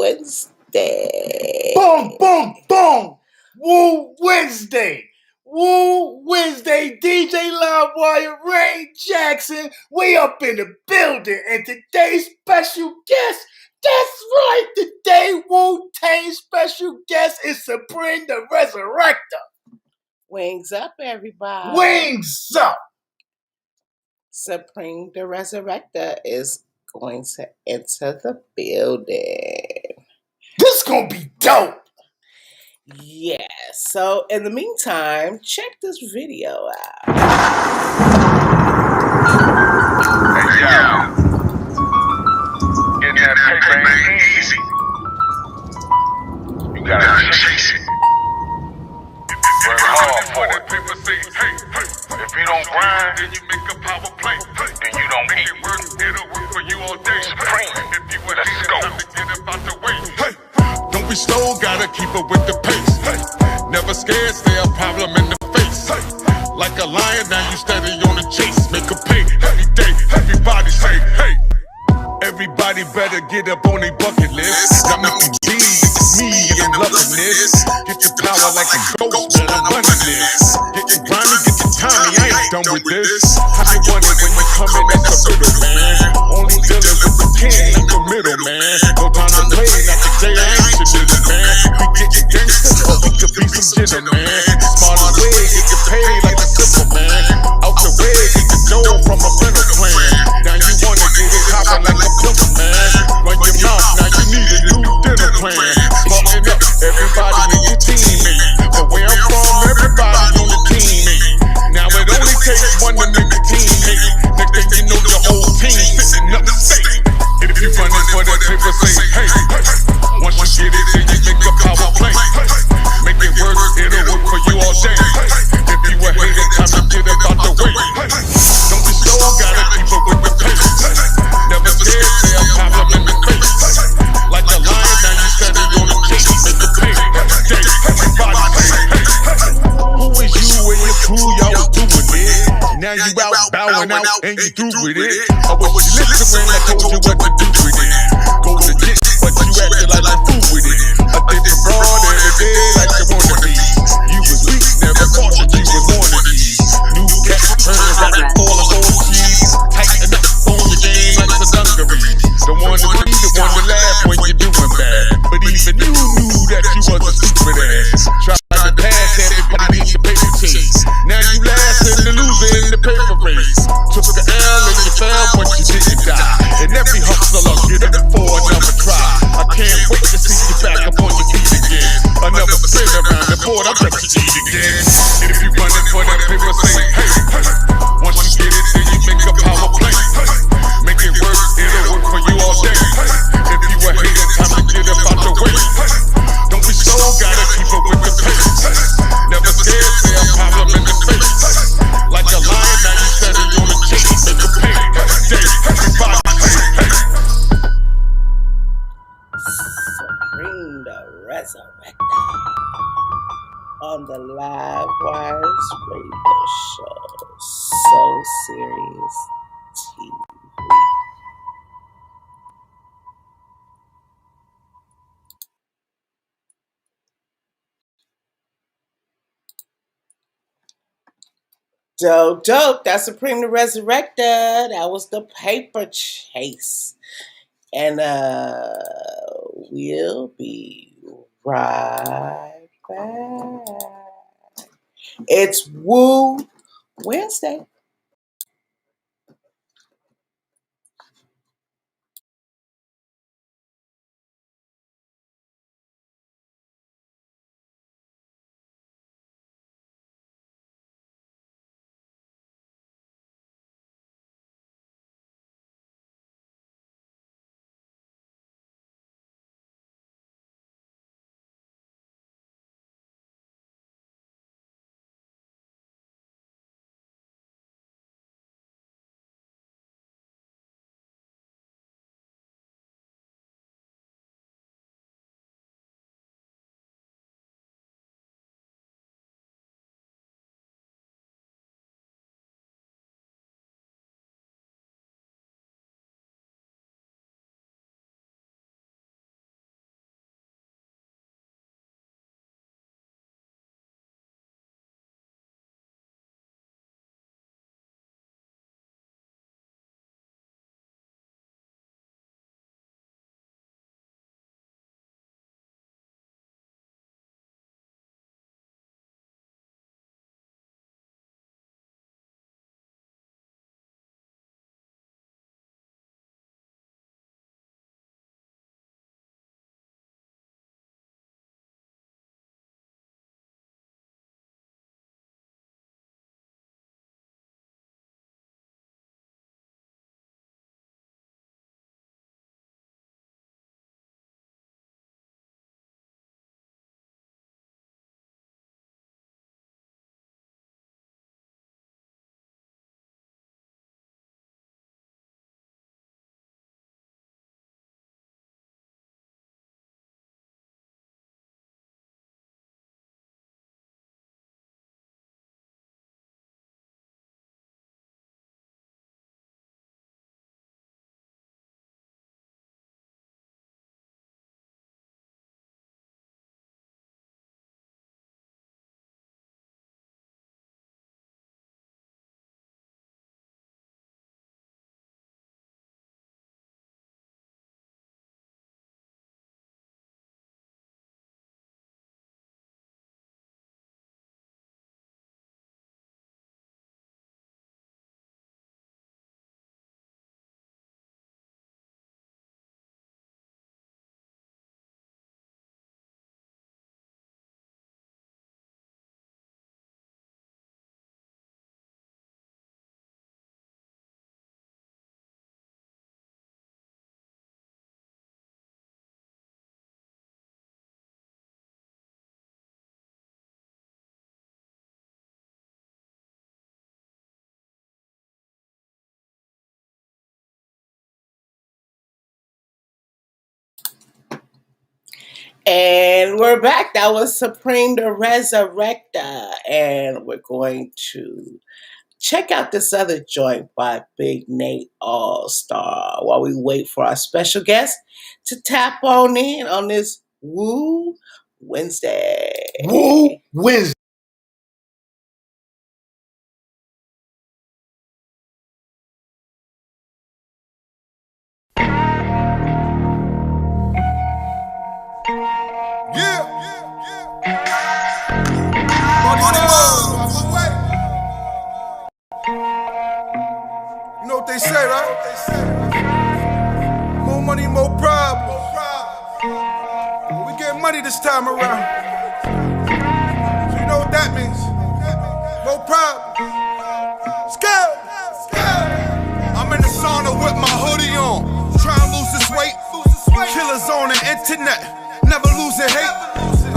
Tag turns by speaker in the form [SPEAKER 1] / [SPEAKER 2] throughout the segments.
[SPEAKER 1] Wednesday.
[SPEAKER 2] Boom, boom, boom. Woo Wednesday. Woo Wednesday. DJ Livewire, Ray Jackson. We up in the building. And today's special guest, that's right, today Wu-Tang special guest is Supreem Da Rezarekta.
[SPEAKER 1] Wings up, everybody.
[SPEAKER 2] Wings up.
[SPEAKER 1] Supreem Da Rezarekta is going to enter the building.
[SPEAKER 2] This gonna be dope.
[SPEAKER 1] Yeah, so in the meantime, check this video out.
[SPEAKER 3] Hey, yo. Getting that paper ain't easy. You gotta chase it. Work hard for it. If you don't grind, then you make a power play. Then you don't eat. It'll work for you all day. Supreem. Let's go.
[SPEAKER 4] Hey, don't be slow, gotta keep up with the pace. Hey, never scared, stay a problem in the face. Hey, like a lion, now you steady on the chase. Make a pay every day. Everybody say, hey. Everybody better get up on their bucket list. Now if you bleed, it's me and I'm loving this. Get your power like a ghost, man, I'm running this. Get your grimy, get your Tommy, I ain't done with this. How you want it when you come in as a riddle, man? Only dealing with the king, not the middle, man. No time to play, not today, I ain't your nigga, man. We getting gangsters, or we could be some gentlemen. Smarter way, get you paid like a simple man. Out the way, get the dough from a rental plan. Now you wanna get it hopping like a pimple, man. Run your mouth, now you need a new dinner plan. Smarten up, everybody in your teammate. But where I'm from, everybody on the teammate. Now it only takes one to make a team hate. Next thing you know, your whole team sitting up safe. If you running for that paper, say hey. Once you get it, then you make a power play. Make it work, it'll work for you all day. If you a hater, time to get up out the way. Don't be slow, gotta keep up with the pace. Never scared, say a problem in the face. Like a lion, now you steady on the chase. Make a pay every day. Everybody say hey. Who is you and your crew, y'all was doing it? Now you out bowing out and you through with it. I was listening when I told you what to do with it. Go legit, but you acted like a fool with it. I did the broad every day like you wanna be. You was weak, never thought that you was one of these. New cat turns out and falling on cheese. Tighten up on your game like the dungarees. The one to be, the one to laugh when you're doing bad. But even you knew that you was a stupid ass. Tried to pass everybody in the paper chase. Now you last in the loser in the paper race. Took the L and you fell, but you didn't die. And every hustler get up for another try. I can't wait to see you back up on your feet again. Another spin around the board, I bet you eat again. If you running for that paper, say hey. Once you get it, then you make a power play. Make it work, it'll work for you all day. If you a hater, time to get up out the way. Don't be slow, gotta keep up with the pace. Never scared, say a problem in the face. Like a lion, now you steady on the chase. Make a pay every day. Everybody say hey.
[SPEAKER 1] Supreem Da Rezarekta on the Live Wires radio show. So Serious TV. Dope. That's Supreem Da Rezarekta. That was the paper chase. And we'll be right back. It's Woo Wednesday. And we're back. That was Supreem Da Rezarekta. And we're going to check out this other joint by Big Nate All Star while we wait for our special guest to tap on in on this Woo Wednesday.
[SPEAKER 2] Woo Wednesday.
[SPEAKER 5] You know what they say, right? More money, more problems. We get money this time around. So you know what that means? More problems. Let's go. I'm in the sauna with my hoodie on, trying to lose this weight. Killers on the internet, never losing hate.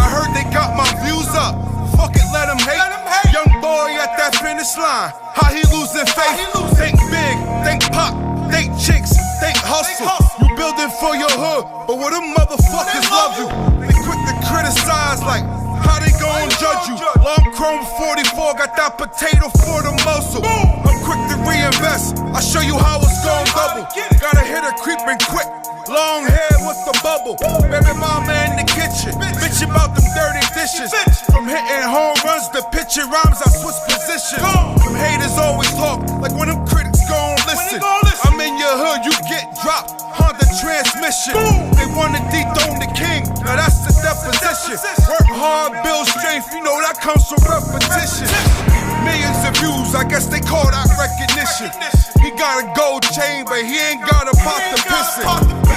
[SPEAKER 5] I heard they got my views up. Fuck it, let them hate. Young boy at that finish line, how he losing faith? Think big, think pop, think chicks, think hustle. You building for your hood, but what them motherfuckers love you? They quick to criticize like, how they gon' judge you? Long chrome 44, got that potato for the muscle. I'm quick to reinvest, I show you how it's gon' double. Gotta hit her creeping quick, long hair with the bubble. Baby mama in the kitchen, bitch about them dirty dishes. From hitting home runs to pitching rhymes, I switch position. Them haters always talk, like when them critics gon' listen. I'm in your hood, you get dropped, Honda transmission. They wanna dethrone the king, now that's the deposition. Work hard, build strength, you know that comes from repetition. Millions of views, I guess they call that recognition. He got a gold chain, but he ain't got a pot to piss in.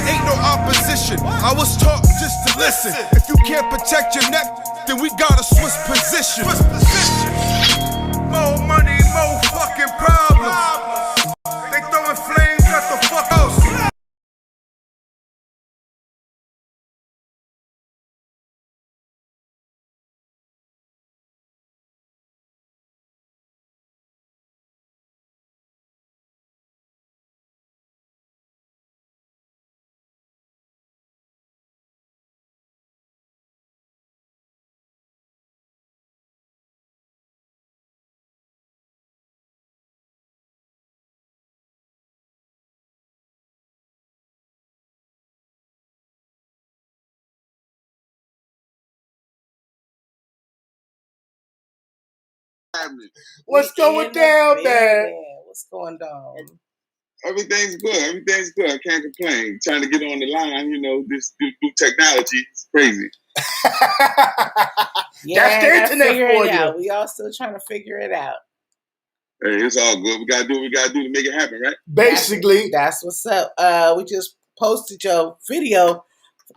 [SPEAKER 5] Ain't no opposition, I was taught just to listen. If you can't protect your neck, then we gotta switch position. More money, more fucking problems. They throwing flames at the fuck house.
[SPEAKER 2] What's going down, man?
[SPEAKER 1] What's going down?
[SPEAKER 3] Everything's good. Everything's good. I can't complain. Trying to get on the line, you know, this new technology is crazy.
[SPEAKER 2] That's the internet for you.
[SPEAKER 1] We all still trying to figure it out.
[SPEAKER 3] Hey, it's all good. We gotta do what we gotta do to make it happen, right?
[SPEAKER 2] Basically.
[SPEAKER 1] That's what's up. We just posted your video,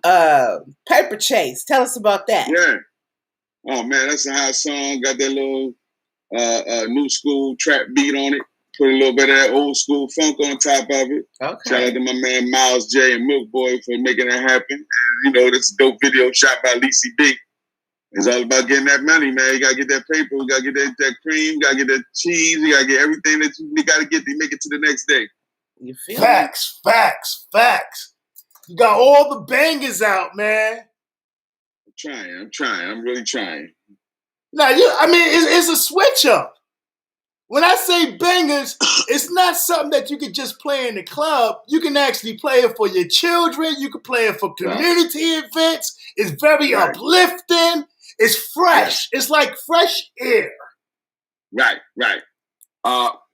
[SPEAKER 1] Paper Chase. Tell us about that.
[SPEAKER 3] Yeah. Oh man, that's a hot song. Got that little new school trap beat on it. Put a little bit of that old school funk on top of it.
[SPEAKER 1] Okay.
[SPEAKER 3] Shout out to my man Miles J and Milk Boy for making that happen. And, you know, this dope video shot by Lacey B. It's all about getting that money, man. You gotta get that paper, you gotta get that cream, you gotta get that cheese, you gotta get everything that you gotta get to make it to the next day.
[SPEAKER 1] You feel
[SPEAKER 2] Facts. You got all the bangers out, man.
[SPEAKER 3] I'm trying. I'm really trying.
[SPEAKER 2] Now, it's a switch up. When I say bangers, it's not something that you can just play in the club. You can actually play it for your children. You can play it for community events. It's very uplifting. It's fresh. It's like fresh air.
[SPEAKER 3] Right.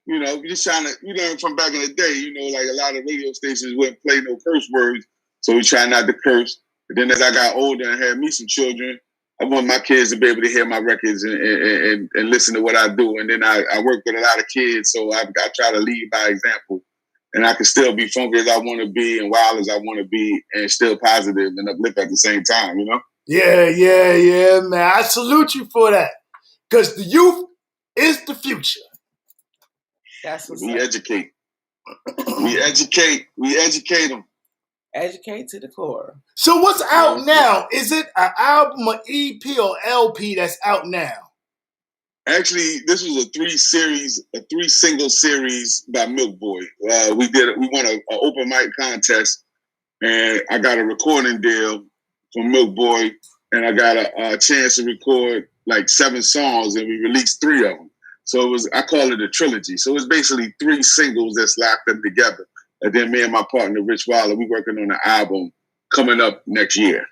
[SPEAKER 3] You know, just trying to, you learn from back in the day, you know, like a lot of radio stations wouldn't play no curse words. So we try not to curse. But then as I got older and had me some children, I want my kids to be able to hear my records and listen to what I do. And then I work with a lot of kids, so I try to lead by example. And I can still be funky as I want to be and wild as I want to be and still positive and uplift at the same time, you know?
[SPEAKER 2] Yeah, man. I salute you for that. Because the youth is the future.
[SPEAKER 1] That's what's
[SPEAKER 3] we
[SPEAKER 1] up.
[SPEAKER 3] educate. We educate them.
[SPEAKER 1] Educate to the core.
[SPEAKER 2] So what's out now? Is it an album, an EP, or LP that's out now?
[SPEAKER 3] Actually, this was a three single series by Milk Boy. We won an open mic contest, and I got a recording deal
[SPEAKER 6] from Milk Boy, and I got a chance to record like 7 songs, and we released 3 of them. So I call it a trilogy. So it's basically 3 singles that slapped them together. And then me and my partner, Rich Wilder, we working on an album coming up next year.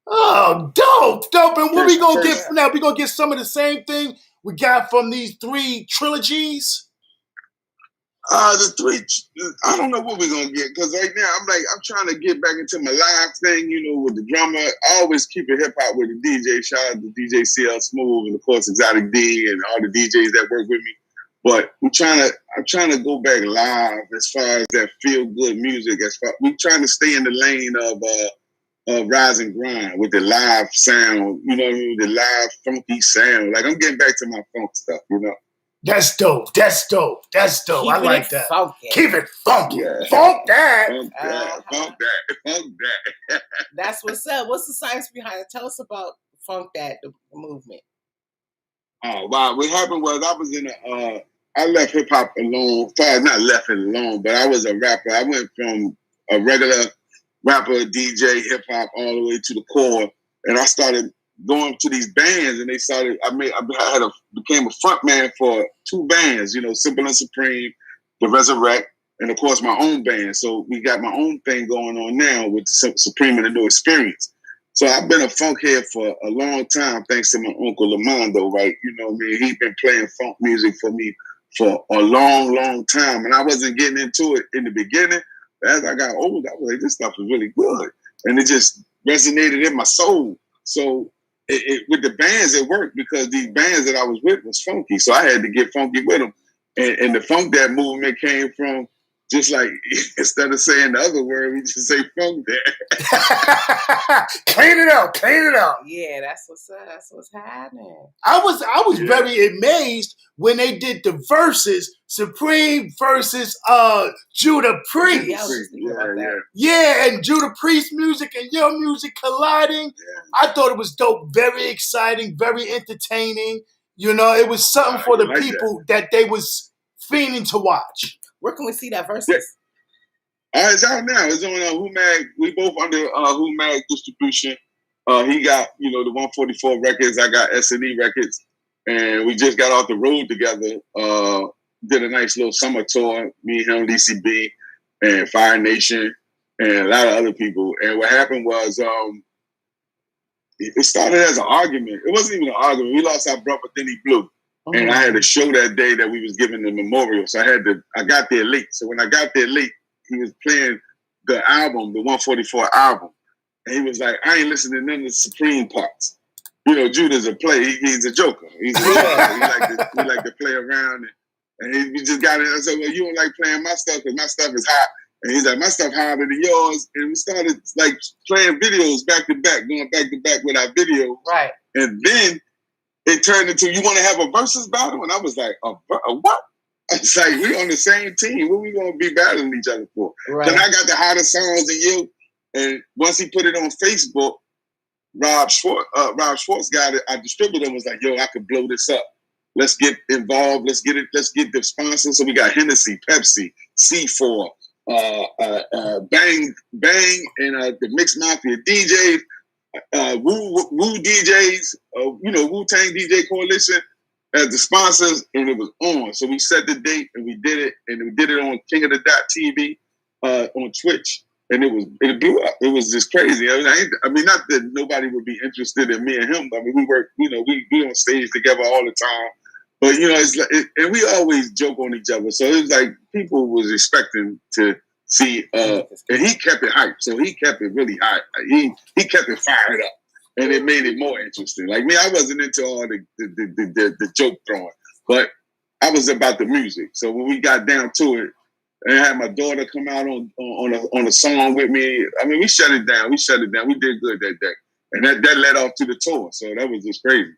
[SPEAKER 2] Oh, dope. And what we gonna get now? We gonna get some of the same thing we got from these 3 trilogies?
[SPEAKER 6] The 3, I don't know what we're gonna get, because right now I'm trying to get back into my live thing, with the drummer. I always keep it hip hop with the DJ. Shout out to DJ CL Smooth and of course Exotic D and all the DJs that work with me. But I'm trying to go back live as far as that feel good music. We're trying to stay in the lane of Rise and Grind with the live sound, the live funky sound. Like I'm getting back to my funk stuff,
[SPEAKER 2] That's dope. I like that.
[SPEAKER 1] Funky.
[SPEAKER 2] Keep it funky.
[SPEAKER 6] Yeah.
[SPEAKER 2] Funk that.
[SPEAKER 6] Funk that.
[SPEAKER 1] That's what's up. What's the science behind it? Tell us about Funk That, the movement.
[SPEAKER 6] Oh, wow. What happened was I left hip hop alone. Not left it alone, but I was a rapper. I went from a regular rapper, DJ, hip hop, all the way to the core. And I started going to these bands, and became a front man for 2 bands, Simple and Supreme, Da Rezarekta, and of course my own band. So we got my own thing going on now with Supreme and the New Experience. So I've been a funk head for a long time, thanks to my uncle Lamando, right? He's been playing funk music for me for a long, long time. And I wasn't getting into it in the beginning. But as I got older, I was like, this stuff is really good. And it just resonated in my soul. So with the bands, it worked because these bands that I was with was funky. So I had to get funky with them. And the Funk That movement came from just like, instead of saying the other word, we just say Funk That.
[SPEAKER 2] Clean it out.
[SPEAKER 1] Yeah, that's what's up. That's what's happening.
[SPEAKER 2] I was very amazed when they did the verses, Supreme versus Judah Priest.
[SPEAKER 1] Yeah, I was just thinking about that.
[SPEAKER 2] Yeah, and Judah Priest music and your music colliding. Yeah. I thought it was dope, very exciting, very entertaining. It was something for the people that they was fiending to watch.
[SPEAKER 1] Where can we see that versus?
[SPEAKER 6] Yeah. It's out now. It's on Humag. We both under Humag distribution. He got, the 144 records. I got S&E records. And we just got off the road together. Did a nice little summer tour. Me, him, DCB, and Fire Nation, and a lot of other people. And what happened was it started as an argument. It wasn't even an argument. We lost our brother, then he blew. And I had a show that day that we was giving the memorial. So I got there late. So when I got there late, he was playing the album, the 144 album. And he was like, I ain't listening to none of the Supreme parts. Judah's a player. He's a joker. He's a joker. He like to play around. And we just got in. I said, well, you don't like playing my stuff because my stuff is hot. And he's like, my stuff hotter than yours. And we started like playing videos back to back, going back to back with our videos.
[SPEAKER 1] Right.
[SPEAKER 6] And then it turned into, you want to have a versus battle? And I was like, a what? It's like, we on the same team. What we going to be battling each other for? Right. Then I got the hottest songs than you. And once he put it on Facebook, Rob Schwartz got it. Our distributor was like, yo, I could blow this up. Let's get involved. Let's get the sponsors. So we got Hennessy, Pepsi, C4, Bang, and the Mixed Mafia DJs. Woo DJs, Wu-Tang DJ Coalition as the sponsors, and it was on. So we set the date and we did it, and we did it on King of the Dot TV on Twitch, and it blew up. It was just crazy. I mean, not that nobody would be interested in me and him. I mean, we work, we on stage together all the time, but it's like, and we always joke on each other. So it was like people was expecting to see, and he kept it hyped. So he kept it really hot. He kept it fired up, and it made it more interesting. Like me, I wasn't into all the joke throwing, but I was about the music. So when we got down to it, and I had my daughter come out on a song with me. I mean, we shut it down. We did good that day, and that led off to the tour. So that was just crazy.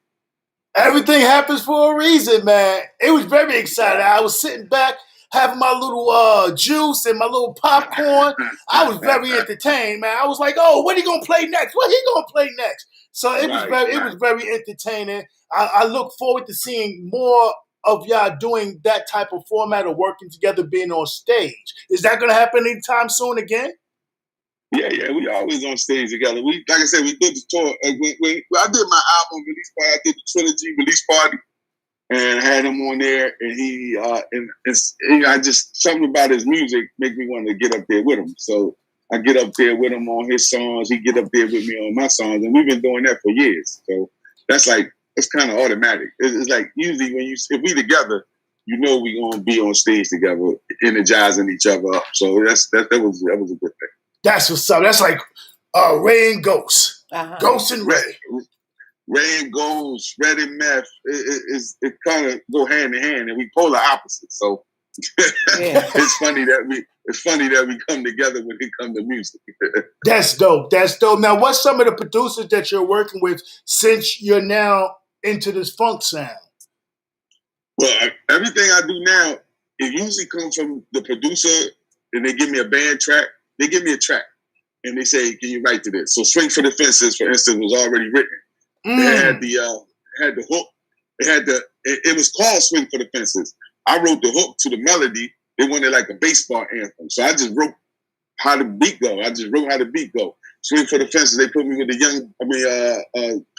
[SPEAKER 2] Everything happens for a reason, man. It was very exciting. I was sitting back, having my little juice and my little popcorn. I was very entertained, man. I was like, oh, what are you going to play next? What he going to play next? So it was very entertaining. I look forward to seeing more of y'all doing that type of format of working together, being on stage. Is that going to happen anytime soon again?
[SPEAKER 6] Yeah, we always on stage together. We, like I said, we did the tour. When I did my album release party, I did the trilogy release party, and I had him on there. And I just something about his music make me want to get up there with him. So I get up there with him on his songs. He get up there with me on my songs, and we've been doing that for years. So that's like it's kind of automatic. It's like usually if we together, you know we gonna be on stage together, energizing each other up. So that was a good thing.
[SPEAKER 2] That's what's up. That's like Ray and Ghost. Ghost and Ray.
[SPEAKER 6] Ray and Ghost, Red and Meth. It kind of go hand in hand, and we polar opposites. So it's funny that we come together when it comes to music.
[SPEAKER 2] That's dope. That's dope. Now, what's some of the producers that you're working with since you're now into this funk sound?
[SPEAKER 6] Well, everything I do now, it usually comes from the producer, and they give me a band track. They give me a track, and they say, "Can you write to this?" So, "Swing for the Fences," for instance, was already written. It had the hook. It was called "Swing for the Fences." I wrote the hook to the melody. They wanted like a baseball anthem, so I just wrote how the beat go. Swing for the Fences. They put me with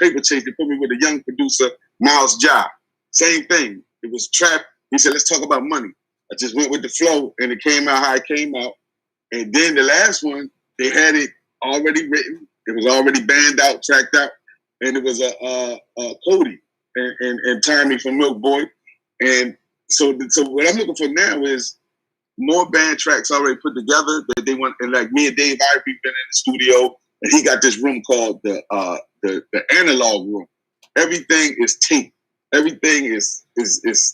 [SPEAKER 6] Paper Chase. They put me with a young producer, Miles Ja. Same thing. It was trap. He said, "Let's talk about money." I just went with the flow, and it came out how it came out. And then the last one, they had it already written. It was already banned out, tracked out, and it was Cody and Tommy from Milk Boy. And so what I'm looking for now is more band tracks already put together that they want. And like me and Dave Ivory been in the studio, and he got this room called the analog room. Everything is tape. Everything is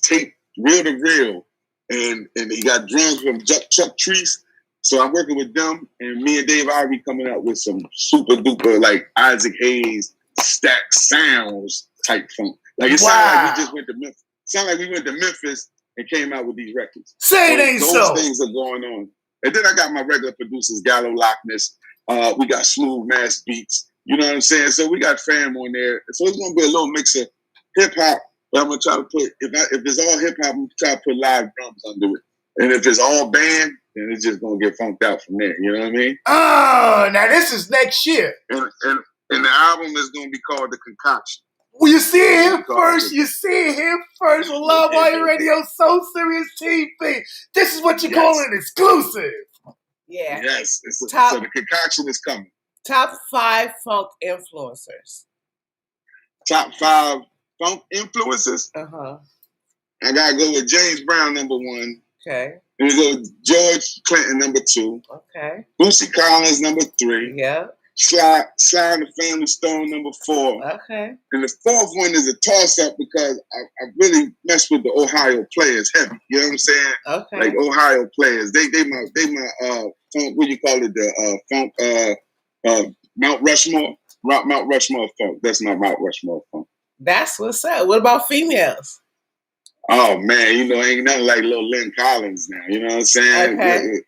[SPEAKER 6] tape, reel to reel, and he got drums from Chuck Treese. So I'm working with them, and me and Dave Ivory coming out with some super duper like Isaac Hayes stack sounds type funk. Like it sounded like we just went to Memphis. It sounded like we went to Memphis and came out with these records.
[SPEAKER 2] Say it ain't so.
[SPEAKER 6] Those things are going on. And then I got my regular producers, Gallo Lockness. We got Smooth Mass Beats. You know what I'm saying? So we got fam on there. So it's gonna be a little mix of hip hop. But I'm gonna try to put if it's all hip hop, I'm gonna try to put live drums under it. And if it's all band, then it's just gonna get funked out from there. You know what I mean?
[SPEAKER 2] Oh, now this is next year.
[SPEAKER 6] And the album is gonna be called The Concoction.
[SPEAKER 2] Well, you see him first. You see him first on Love Wire Radio, So Serious TV. This is what you call an exclusive.
[SPEAKER 1] Yeah.
[SPEAKER 6] Yes. So The Concoction is coming.
[SPEAKER 1] Top 5 funk influencers.
[SPEAKER 6] Top 5 funk influencers?
[SPEAKER 1] Uh-huh.
[SPEAKER 6] I gotta go with James Brown, number 1.
[SPEAKER 1] Okay.
[SPEAKER 6] And we go with George Clinton, number 2.
[SPEAKER 1] Okay.
[SPEAKER 6] Boosie Collins, number 3.
[SPEAKER 1] Yeah.
[SPEAKER 6] Sly and the Family Stone, number 4.
[SPEAKER 1] Okay.
[SPEAKER 6] And the 4th one is a toss-up because I really mess with the Ohio players heavy. You know what I'm saying?
[SPEAKER 1] Okay.
[SPEAKER 6] Like Ohio players. They my funk, what do you call it? The funk Mount Rushmore. Mount Rushmore funk. That's my Mount Rushmore funk.
[SPEAKER 1] That's what's up. What about females?
[SPEAKER 6] Oh man, ain't nothing like little Lynn Collins now. You know what I'm saying?
[SPEAKER 1] Okay.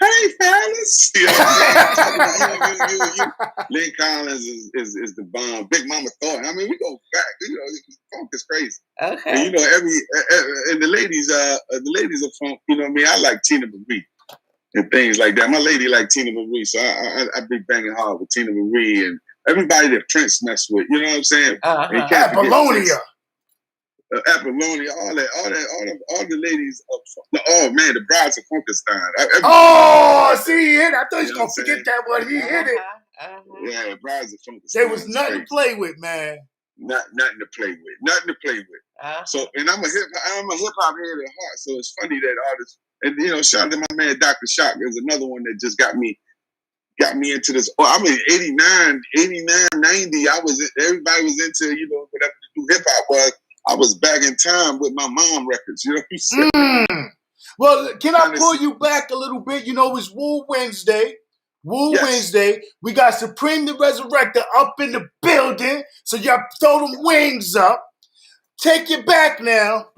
[SPEAKER 6] Hey fellas, you know what I'm saying? Lynn Collins is the bomb. Big Mama Thornton. I mean, we go back. Funk is crazy.
[SPEAKER 1] Okay.
[SPEAKER 6] And and the ladies of funk. You know what I mean? I like Tina Marie and things like that. My lady like Tina Marie, so I be banging hard with Tina Marie and everybody that Prince messed with. You know what I'm saying?
[SPEAKER 2] Apollonia.
[SPEAKER 6] Apollonia, all the ladies of the Brides of Funkenstein.
[SPEAKER 2] See, he hit it. I thought he was gonna forget that one. He hit it.
[SPEAKER 6] Yeah, Brides of Funkenstein.
[SPEAKER 2] There was nothing to play with, man.
[SPEAKER 6] Nothing to play with. So, and I'm a hip hop head at heart. So it's funny that artists, and shout out to my man Dr. Shock. There's another one that just got me into this. Oh, I mean, 89, 90. Everybody was into whatever the new hip hop was. I was back in time with my mom records, you know what I'm saying?
[SPEAKER 2] Well, can I pull you back a little bit? It was Woo Wednesday. Wednesday. We got Supreem Da Rezarekta up in the building. So y'all throw them wings up. Take you back now.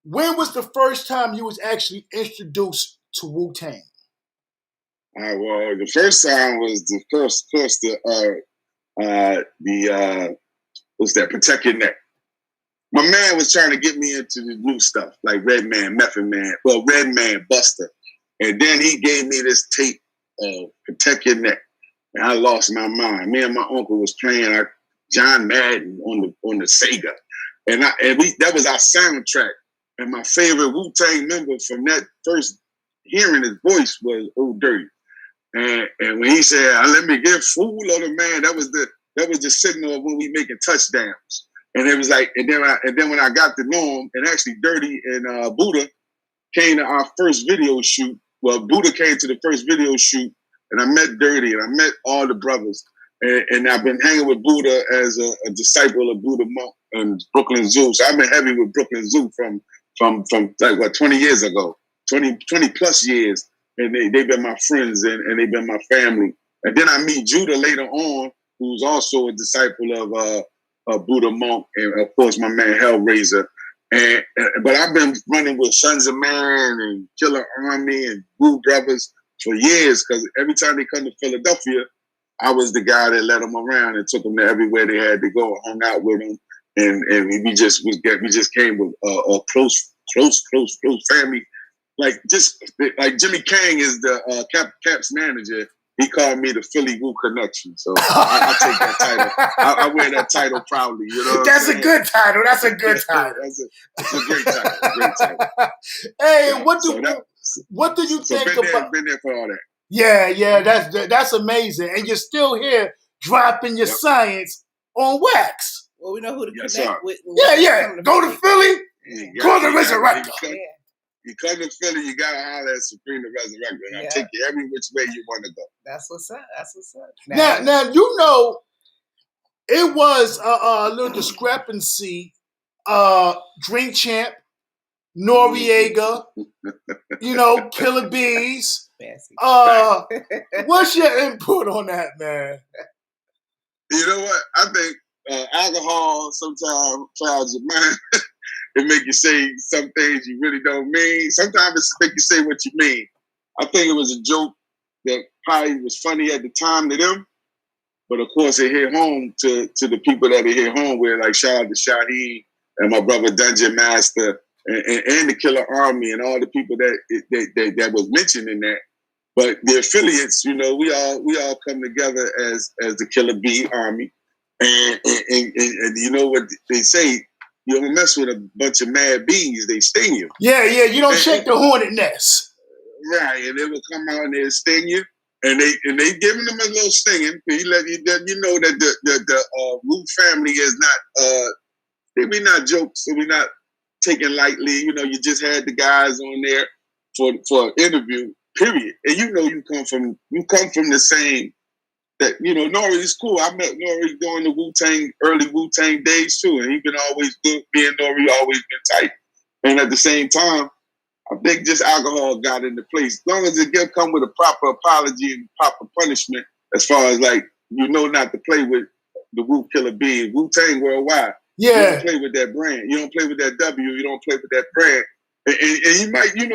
[SPEAKER 2] When was the first time you was actually introduced to Wu-Tang?
[SPEAKER 6] Well, the first time was what's that? Protect Your Neck. My man was trying to get me into the new stuff, like Redman, Method Man, Redman, Buster. And then he gave me this tape Protect Your Neck. And I lost my mind. Me and my uncle was playing John Madden on the Sega. And that was our soundtrack. And my favorite Wu-Tang member from that first hearing his voice was Old Dirty. And when he said, "Let me get fool of the man," that was the signal of when we making touchdowns. And it was like, and then when I got to know him, and actually Dirty and Buddha came to our first video shoot. Well, Buddha came to the first video shoot, and I met Dirty, and I met all the brothers. And I've been hanging with Buddha as a disciple of Buddha Monk and Brooklyn Zoo. So I've been heavy with Brooklyn Zoo from like 20 years ago, 20 plus years. And they've been my friends and they've been my family. And then I meet Judah later on, who's also a disciple of Buddha Monk, and of course my man Hellraiser. But I've been running with Sons of Man and Killer Army and Wu Brothers for years, because every time they come to Philadelphia, I was the guy that led them around and took them to everywhere they had to go, hung out with them, and we just came with a close family. Like Jimmy Kang is the Cap's manager. He called me the Philly Wu Connection, so I take that title. I wear that title proudly. You know,
[SPEAKER 2] that's a good title. That's a good title.
[SPEAKER 6] It's a great title. Great title.
[SPEAKER 2] Hey, what do you think about?
[SPEAKER 6] Been there for all that.
[SPEAKER 2] Yeah, that's amazing, and you're still here dropping your science on wax.
[SPEAKER 1] Well, we know who to connect with.
[SPEAKER 2] Yeah. Go to Philly. Call the Rezarekta.
[SPEAKER 6] You come to Philly, you gotta holler at Supreem Da Rezarekta. And I'll take you every which way you want to go.
[SPEAKER 1] That's what's up.
[SPEAKER 2] Now you know it was a little discrepancy. Drink Champ, Noriega, Killer Bees. What's your input on that, man?
[SPEAKER 6] You know what? I think alcohol sometimes clouds your mind. It make you say some things you really don't mean. Sometimes it make you say what you mean. I think it was a joke that probably was funny at the time to them, but of course it hit home to the people that it hit home with. Like shout out to Shaheed and my brother Dungeon Master and the Killer Army and all the people that was mentioned in that. But the affiliates, we all come together as the Killer Bee Army, and you know what they say. You don't mess with a bunch of mad bees, they sting you.
[SPEAKER 2] Yeah, you don't shake the hornet nest.
[SPEAKER 6] Right, and they will come out and they'll sting you. And they giving them a little stinging. You know that the Wu family is not we not jokes, so we not taken lightly. You just had the guys on there for an interview, period. And you come from the same. That Nori is cool. I met Nori during the early Wu-Tang days too, and he been always good. Me and Nori always been tight. And at the same time, I think just alcohol got into place. As long as it come with a proper apology and proper punishment, as far as not to play with the Wu Killer Bee, Wu-Tang worldwide.
[SPEAKER 2] Yeah.
[SPEAKER 6] You don't play with that brand. You don't play with that W. You don't play with that brand. And you might, you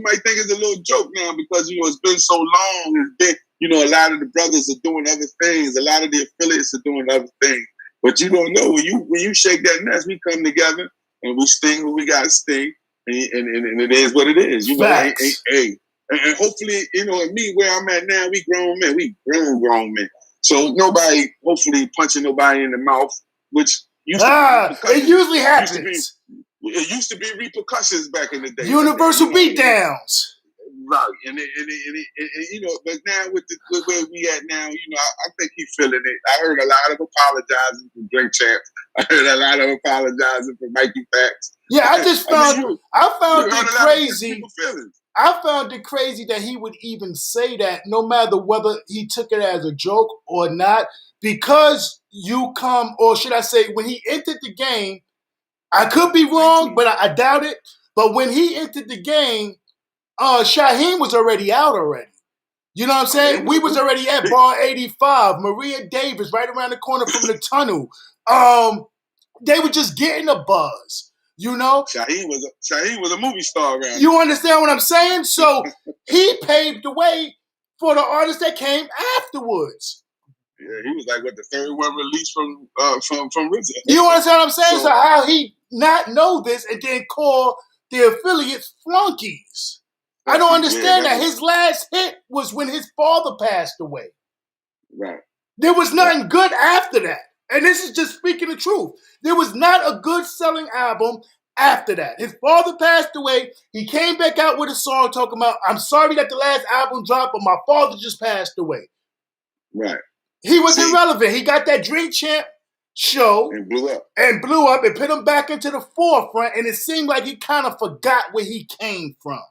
[SPEAKER 6] might think it's a little joke now because it's been so long. It's been, a lot of the brothers are doing other things. A lot of the affiliates are doing other things. But you don't know when you shake that nest, we come together and we sting who we got to sting, and it is what it is. And hopefully, in me where I'm at now, we grown men. We grown men. So nobody, hopefully, punching nobody in the mouth, which
[SPEAKER 2] it usually happens.
[SPEAKER 6] It used to be repercussions back in the day.
[SPEAKER 2] Universal beatdowns.
[SPEAKER 6] Right, but now with where we at now, I think he's feeling it. I heard a lot of apologizing from Drink Champ. I heard a lot of apologizing from Mikey Facts.
[SPEAKER 2] Yeah, I found it crazy. I found it crazy that he would even say that, no matter whether he took it as a joke or not, because or should I say, when he entered the game, I could be wrong, but I doubt it. But when he entered the game, Shaheem was already out already. You know what I'm saying? We was already at bar 85. Maria Davis right around the corner from the tunnel. They were just getting a buzz.
[SPEAKER 6] Shaheem was a movie star around.
[SPEAKER 2] You understand what I'm saying? So he paved the way for the artists that came afterwards.
[SPEAKER 6] Yeah, he was like the third one released from RZA.
[SPEAKER 2] You understand what I'm saying? So how he not know this and then call the affiliates flunkies? I don't understand that. His last hit was when his father passed away.
[SPEAKER 6] Right.
[SPEAKER 2] There was nothing good after that. And this is just speaking the truth. There was not a good selling album after that. His father passed away. He came back out with a song talking about, I'm sorry that the last album dropped, but my father just passed away.
[SPEAKER 6] Right.
[SPEAKER 2] He was irrelevant. He got that Drink Champ show
[SPEAKER 6] and blew up
[SPEAKER 2] and put him back into the forefront, and it seemed like he kind of forgot where he came from.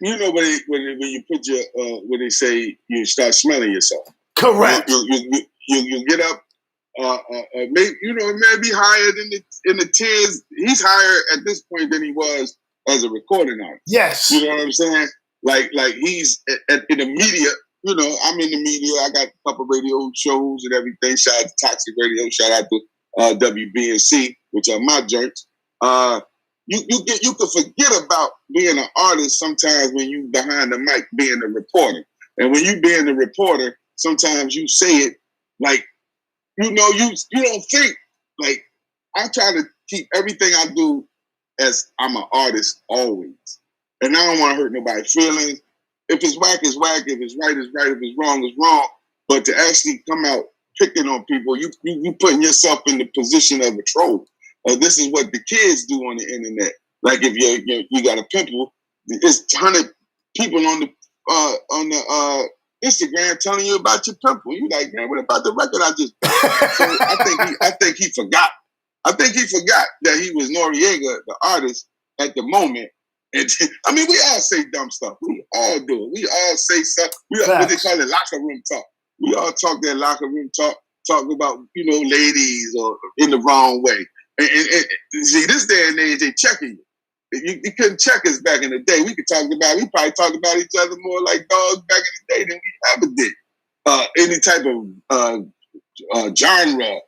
[SPEAKER 6] You know when you put your when they say you start smelling yourself.
[SPEAKER 2] Correct.
[SPEAKER 6] You get up. Maybe it may be higher than in the tiers. He's higher at this point than he was as a recording artist.
[SPEAKER 2] Yes.
[SPEAKER 6] You know what I'm saying? Like he's in the media. You know, I'm in the media. I got a couple radio shows and everything. Shout out to Toxic Radio. Shout out to WBNC, which are my joints. You can forget about being an artist sometimes when you behind the mic being a reporter. And when you being a reporter, sometimes you say it like, you don't think, like, I try to keep everything I do as I'm an artist always. And I don't want to hurt nobody's feelings. If it's whack, it's whack. If it's right, it's right. If it's wrong, it's wrong. But to actually come out picking on people, you putting yourself in the position of a troll. This is what the kids do on the internet. Like if you got a pimple, it's 100 people on the Instagram telling you about your pimple. You like, man, what about the record I just got? So I think he forgot. I think he forgot that he was Noriega, the artist, at the moment. And I mean, we all say dumb stuff. We all do it. We all say stuff. What they call it, locker room talk. We all talk that locker room talk about, ladies or in the wrong way. And see, this day and age, they checking you. You couldn't check us back in the day. We probably talked about each other more like dogs back in the day than we ever did. Any type of genre,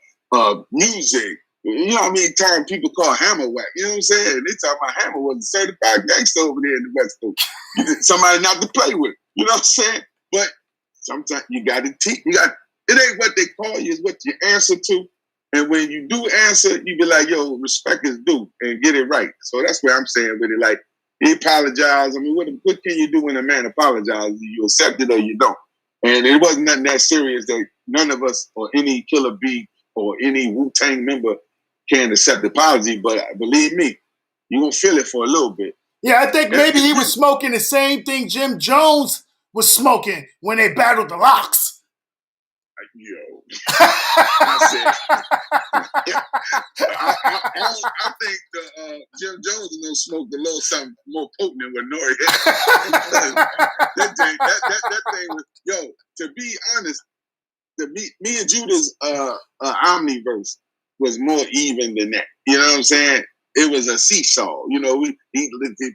[SPEAKER 6] music. You know what I mean? Time people call hammer whack. You know what I'm saying? They talk about hammer was a certified gangster over there in the West Coast. Somebody not to play with. You know what I'm saying? But sometimes you got to teach. It ain't what they call you, it's what you answer to. And when you do answer, you be like, yo, respect is due and get it right. So that's what I'm saying with it. Like, he apologized. I mean, what can you do when a man apologizes? You accept it or you don't. And it wasn't nothing that serious that none of us or any Killer Bee or any Wu-Tang member can accept the apology. But believe me, you're going to feel it for a little bit.
[SPEAKER 2] Yeah, I think maybe he was smoking the same thing Jim Jones was smoking when they battled the Locks.
[SPEAKER 6] Yo, I think Jim Jones will smoke a little something more potent than what Nori had. that thing was, to be honest, me and Judah's Omniverse was more even than that. You know what I'm saying? It was a seesaw.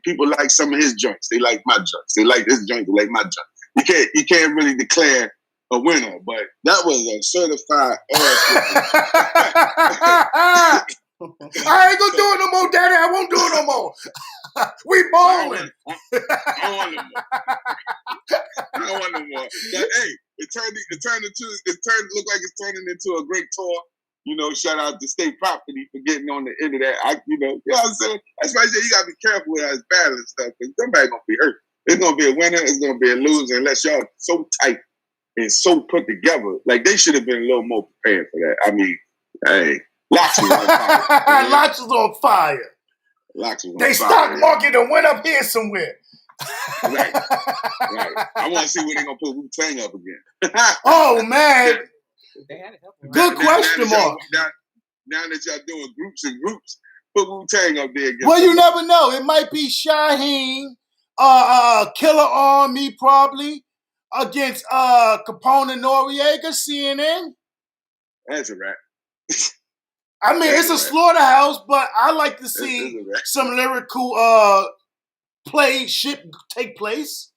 [SPEAKER 6] People like some of his joints. They like my joints. They like this joint. They like my joint. You can't really declare a winner, but that was a certified
[SPEAKER 2] I ain't gonna do it no more, Daddy. I won't do it no more. We balling.
[SPEAKER 6] I don't want no more. But hey, it looked like it's turning into a great tour. Shout out to State Property for getting on the end of that. You know what I'm saying? That's why I say you gotta be careful with us battling stuff, because somebody's gonna be hurt. It's gonna be a winner, it's gonna be a loser, unless y'all so tight and so put together. Like, they should have been a little more prepared for that. I mean, hey, Locks was on fire.
[SPEAKER 2] Locks was on fire.
[SPEAKER 6] Locks was on
[SPEAKER 2] fire. Stock market and went up here somewhere.
[SPEAKER 6] Right. I want to see when they're going to put Wu-Tang up again.
[SPEAKER 2] Oh, man. Good question mark.
[SPEAKER 6] Now that y'all doing groups and groups, put Wu-Tang up there again.
[SPEAKER 2] Well, you never know. It might be Shaheem, Killer Army probably, against Capone and Noriega, CNN.
[SPEAKER 6] That's a wrap.
[SPEAKER 2] I mean, it's a slaughterhouse, but I like to see some lyrical shit take place.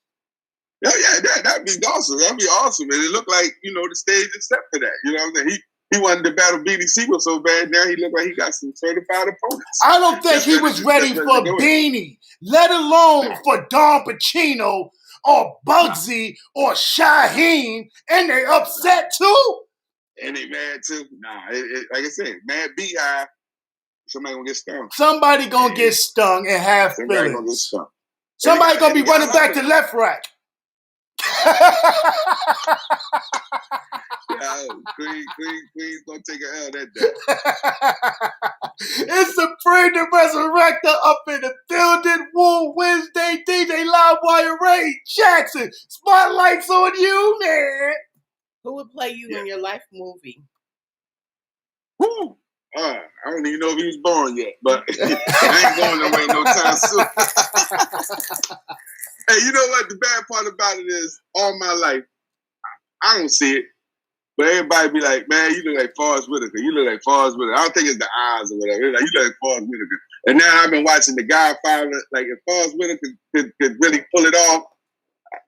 [SPEAKER 6] Oh, yeah, that'd be awesome. That'd be awesome. And it looked like, the stage is set for that. You know what I'm saying? He wanted to battle Beanie Siegel so bad, now he looked like he got some certified opponents.
[SPEAKER 2] I don't think he was ready for Beanie, let alone for Don Pacino or Bugsy or Shaheem, and they upset too.
[SPEAKER 6] And they mad too. Nah, like I said, mad Beehive. Somebody gonna get stung.
[SPEAKER 2] Somebody gonna get stung and have
[SPEAKER 6] somebody
[SPEAKER 2] feelings.
[SPEAKER 6] Gonna get stung.
[SPEAKER 2] Somebody gonna be running back to left rack.
[SPEAKER 6] Queen's gonna take an L that day.
[SPEAKER 2] It's Supreem Da Rezarekta up in the building. Woo Wednesday, DJ Livewire, Ray Jackson. Spotlight's on you, man.
[SPEAKER 1] Who would play you in your life movie?
[SPEAKER 6] Woo! I don't even know if he was born yet, but I ain't going nowhere no time soon. Hey, you know what? The bad part about it is, all my life, I don't see it. But everybody be like, man, you look like Forrest Whitaker. You look like Forrest Whitaker. I don't think it's the eyes or whatever. Like, you look like Forrest Whitaker. And now I've been watching The Godfather. Like, if Forrest Whitaker could really pull it off,